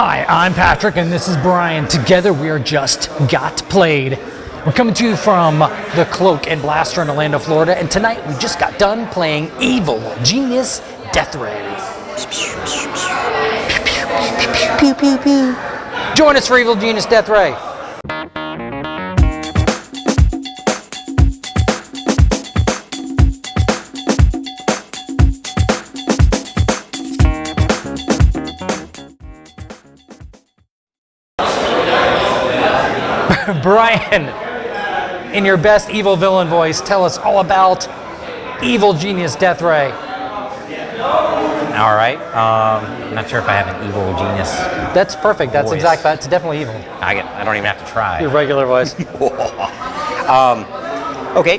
Hi, I'm Patrick, and this is Brian. Together, we are just Got Played. We're coming to you from the Cloak and Blaster in Orlando, Florida, and tonight we just got done playing Evil Genius Deathray. Pew, pew, pew. Join us for Evil Genius Deathray. Brian, in your best evil villain voice, tell us all about Evil Genius Deathray. All right. I'm not sure if I have an evil genius. That's perfect. That's voice. exact. That's definitely evil. I don't even have to try. Your regular voice. Okay.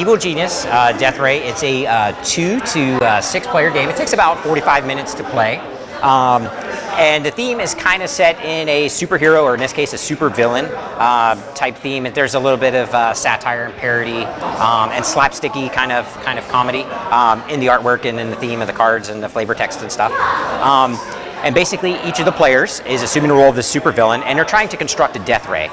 Evil Genius Deathray. It's a 2 to 6 player game. It takes about 45 minutes to play. And the theme is kind of set in a superhero, or in this case, a supervillain type theme. There's a little bit of satire and parody and slapsticky kind of comedy in the artwork and in the theme of the cards and the flavor text and stuff. And basically, each of the players is assuming the role of the supervillain, and they're trying to construct a death ray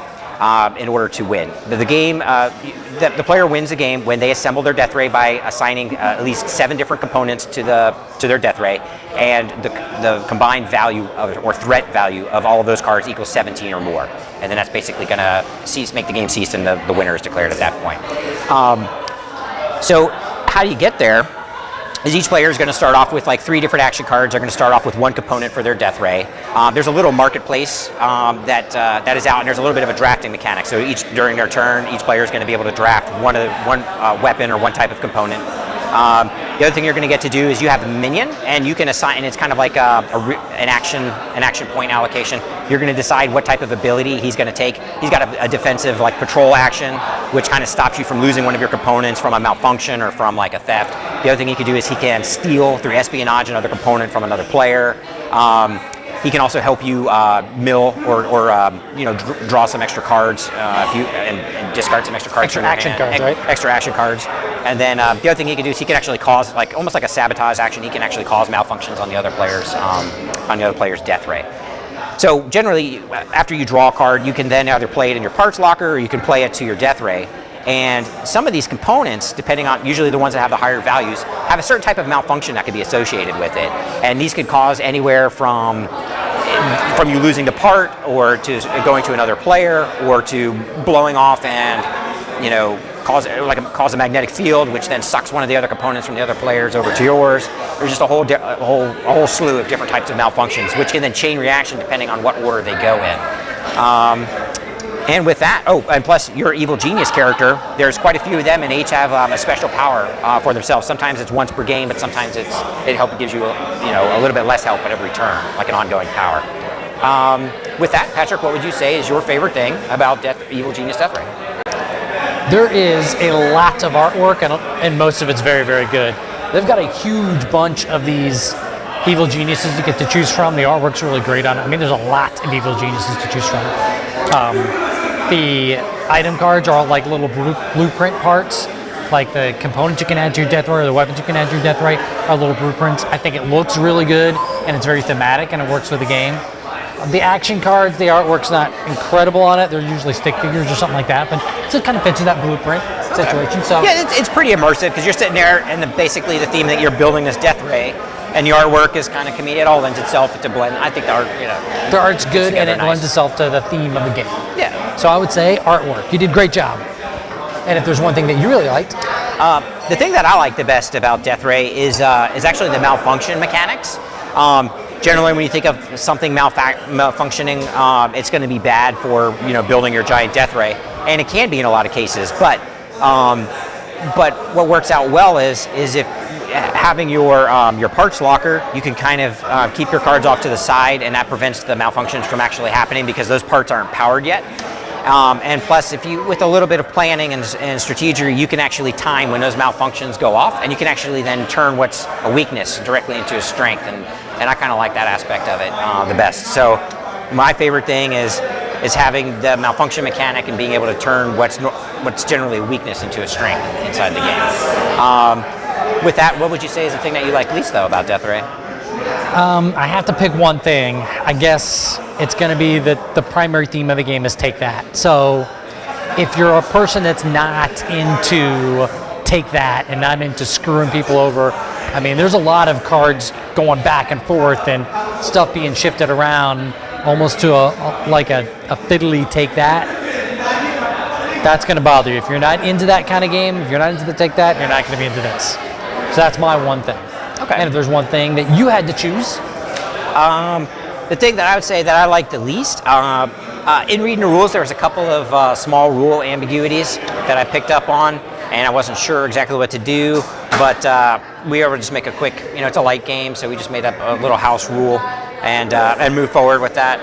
in order to win. The game, the player wins the game when they assemble their death ray by assigning at least 7 different components to their death ray, and the combined value or threat value of all of those cards equals 17 or more. And then that's basically going to make the game cease, and the winner is declared at that point. So how do you get there? Is each player is going to start off with like 3 different action cards. They're going to start off with 1 component for their death ray. There's a little marketplace that is out, and there's a little bit of a drafting mechanic. So during their turn, each player is going to be able to draft one weapon or one type of component. The other thing you're going to get to do is you have a minion, and you can assign, and it's kind of like an action point allocation. You're going to decide what type of ability he's going to take. He's got a defensive like patrol action, which kind of stops you from losing one of your components from a malfunction or from like a theft. The other thing he can do is he can steal through espionage another component from another player. He can also help you mill or draw some extra cards and discard some extra cards. Extra action cards, right? Extra action cards. And then the other thing he can do is he can actually cause almost like a sabotage action. He can actually cause malfunctions on the other player's death ray. So generally, after you draw a card, you can then either play it in your parts locker or you can play it to your death ray. And some of these components, depending on, usually the ones that have the higher values, have a certain type of malfunction that could be associated with it. And these could cause anywhere from you losing the part, or to going to another player, or to blowing off and cause a magnetic field, which then sucks one of the other components from the other players over to yours. There's just a whole slew of different types of malfunctions, which can then chain reaction depending on what order they go in. And with that, and plus your Evil Genius character, there's quite a few of them, and they each have a special power for themselves. Sometimes it's once per game, but sometimes it gives you a little bit less help at every turn, like an ongoing power. With that, Patrick, what would you say is your favorite thing about Evil Genius Deathray? There is a lot of artwork, and most of it's very, very good. They've got a huge bunch of these Evil Geniuses to get to choose from. The artwork's really great on it. I mean, there's a lot of Evil Geniuses to choose from. The item cards are all like little blueprint parts. Like the components you can add to your death ray, or the weapons you can add to your death ray are little blueprints. I think it looks really good, and it's very thematic, and it works with the game. The action cards, the artwork's not incredible on it. They're usually stick figures or something like that, but it kind of fits in that blueprint situation. So yeah, it's pretty immersive because you're sitting there, and basically the theme that you're building this death ray, and the artwork is kind of comedic. It all lends itself to blend. I think the art, the art's good, and it lends itself to the theme of the game. Yeah. So I would say artwork. You did a great job. And if there's one thing that you really liked, the thing that I like the best about Deathray is actually the malfunction mechanics. Generally, when you think of something malfunctioning, it's going to be bad for building your giant death ray, and it can be in a lot of cases. But what works out well is if having your parts locker, you can kind of keep your cards off to the side, and that prevents the malfunctions from actually happening because those parts aren't powered yet. And plus, with a little bit of planning and strategy, you can actually time when those malfunctions go off, and you can actually then turn what's a weakness directly into a strength, and I kind of like that aspect of it the best. So my favorite thing is having the malfunction mechanic and being able to turn what's generally a weakness into a strength inside the game. With that, what would you say is the thing that you like least, though, about Deathray? I have to pick one thing. I guess it's going to be that the primary theme of the game is Take That. So if you're a person that's not into Take That and not into screwing people over, I mean, there's a lot of cards going back and forth and stuff being shifted around almost to a fiddly Take That. That's going to bother you. If you're not into that kind of game, if you're not into the Take That, you're not going to be into this. So that's my one thing. Okay. And if there's one thing that you had to choose, the thing that I would say that I like the least, in reading the rules, there was a couple of small rule ambiguities that I picked up on, and I wasn't sure exactly what to do. But we were just make a quick, it's a light game, so we just made up a little house rule and move forward with that.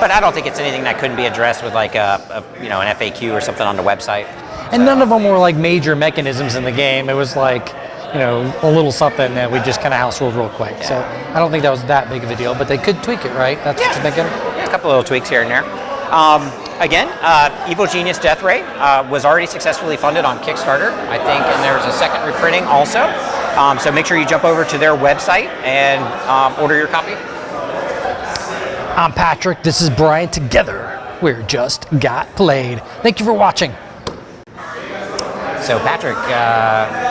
But I don't think it's anything that couldn't be addressed with like an FAQ or something on the website. And none of them were like major mechanisms in the game. It was like, a little something that we just kind of house ruled real quick. Yeah. So I don't think that was that big of a deal, but they could tweak it, right? That's what you're thinking? Yeah, a couple little tweaks here and there. Again, Evil Genius Deathray was already successfully funded on Kickstarter, I think, and there's a second reprinting also. So make sure you jump over to their website and order your copy. I'm Patrick. This is Brian. Together, we're Just Got Played. Thank you for watching. So Patrick,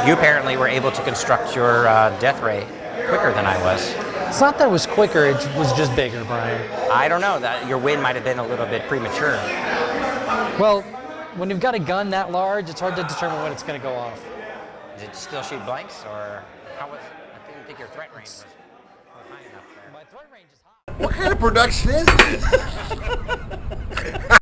you apparently were able to construct your Deathray quicker than I was. It's not that it was quicker, it was just bigger, Brian. I don't know, that your win might have been a little bit premature. Well, when you've got a gun that large, it's hard to determine when it's going to go off. Did it still shoot blanks, or how was? I didn't think your threat range was high enough there. My threat range is high. What kind of production is this?